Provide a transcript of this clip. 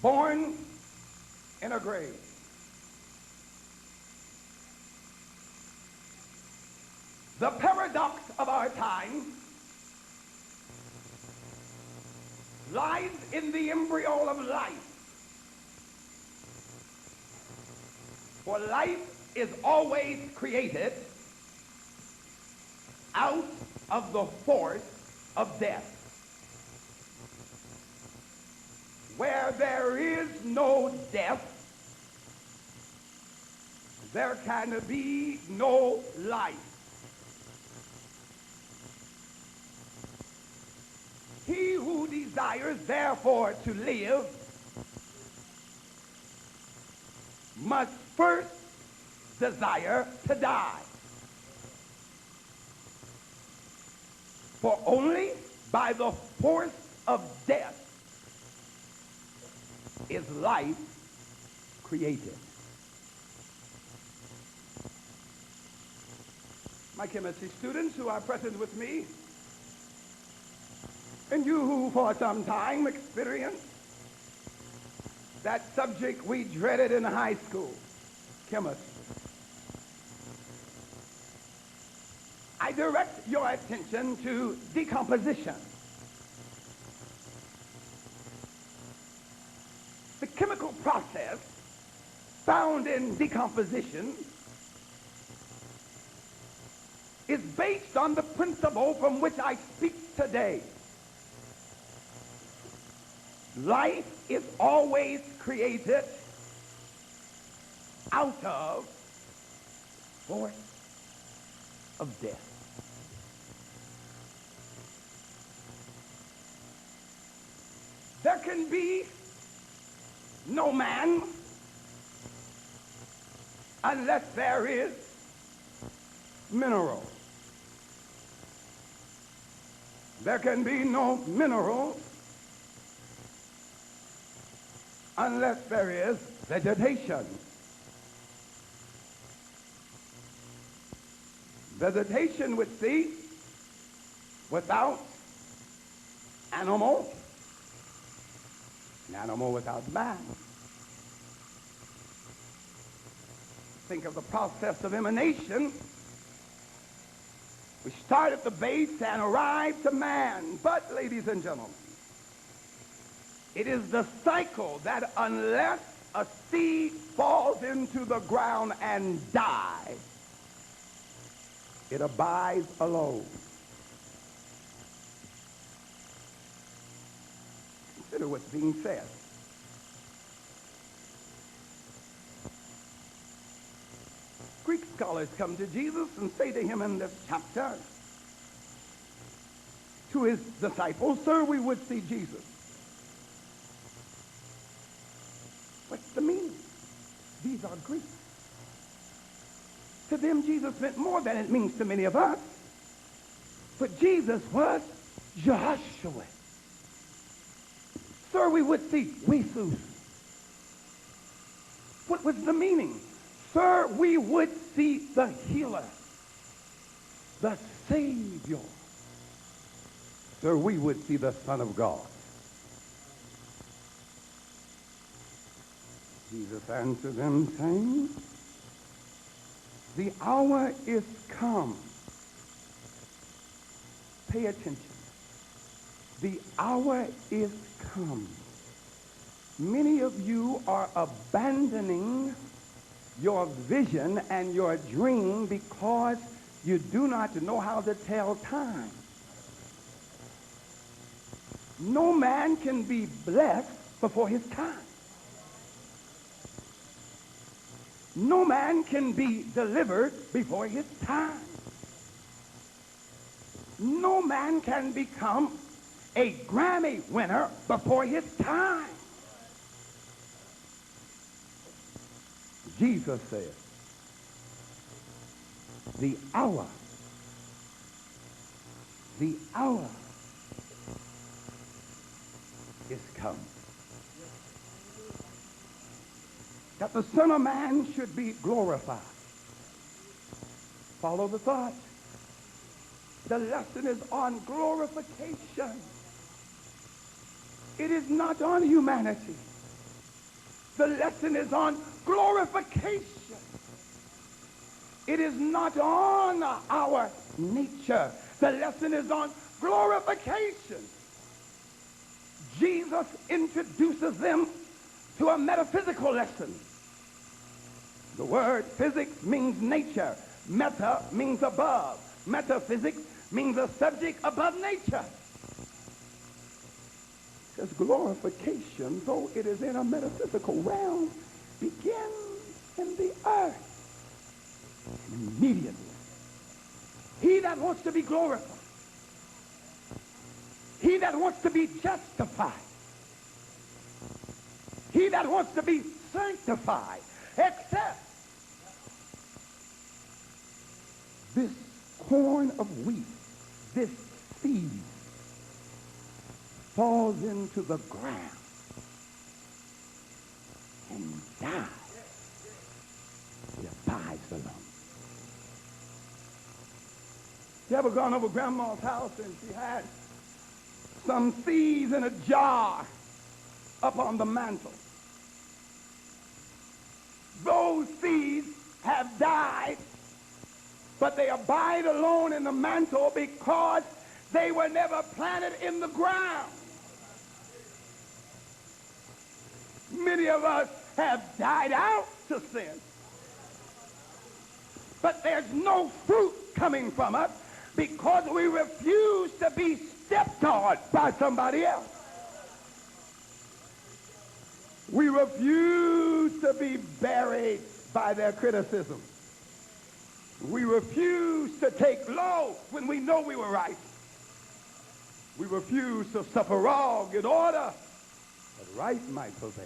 born in a grave. The paradox of our time lies in the embryo of life. For life is always created out of the force of death. Where there is no death, there can be no life. He who desires, therefore, to live must first desire to die. For only by the force of death is life created. My chemistry students who are present with me, and you who for some time experienced that subject we dreaded in high school, chemistry. I direct your attention to decomposition. The chemical process found in decomposition is based on the principle from which I speak today. Life is always created out of force of death. There can be no man unless there is mineral. There can be no mineral unless there is vegetation. Vegetation would cease without animal, an animal without man. Think of the process of emanation. We start at the base and arrive to man. But, ladies and gentlemen, it is the cycle that unless a seed falls into the ground and dies, it abides alone. Consider what's being said. Greek scholars come to Jesus and say to him in this chapter, to his disciples, "Sir, we would see Jesus." What's the meaning? These are Greeks. To them, Jesus meant more than it means to many of us. For Jesus was Joshua. Sir, we would see Jesus. What was the meaning? Sir, we would see the healer, the Savior. Sir, we would see the Son of God. Jesus answered them, saying, "The hour is come." Pay attention. The hour is come. Many of you are abandoning your vision and your dream because you do not know how to tell time. No man can be blessed before his time. No man can be delivered before his time. No man can become a Grammy winner before his time. Jesus said, the hour is come, that the Son of Man should be glorified. Follow the thought. The lesson is on glorification. It is not on humanity. The lesson is on glorification. It is not on our nature. The lesson is on glorification. Jesus introduces them to a metaphysical lesson. The word physics means nature. Meta means above. Metaphysics means a subject above nature. Because glorification, though it is in a metaphysical realm, begins in the earth. Immediately. He that wants to be glorified, he that wants to be justified, he that wants to be sanctified, except this corn of wheat, this seed, falls into the ground and dies. It abides alone. You ever gone over Grandma's house and she had some seeds in a jar up on the mantle? Those seeds have died, but they abide alone in the mantle because they were never planted in the ground. Many of us have died out to sin, but there's no fruit coming from us because we refuse to be stepped on by somebody else. We refuse to be buried by their criticism. We refuse to take low when we know we were right. We refuse to suffer wrong in order that right might prevail.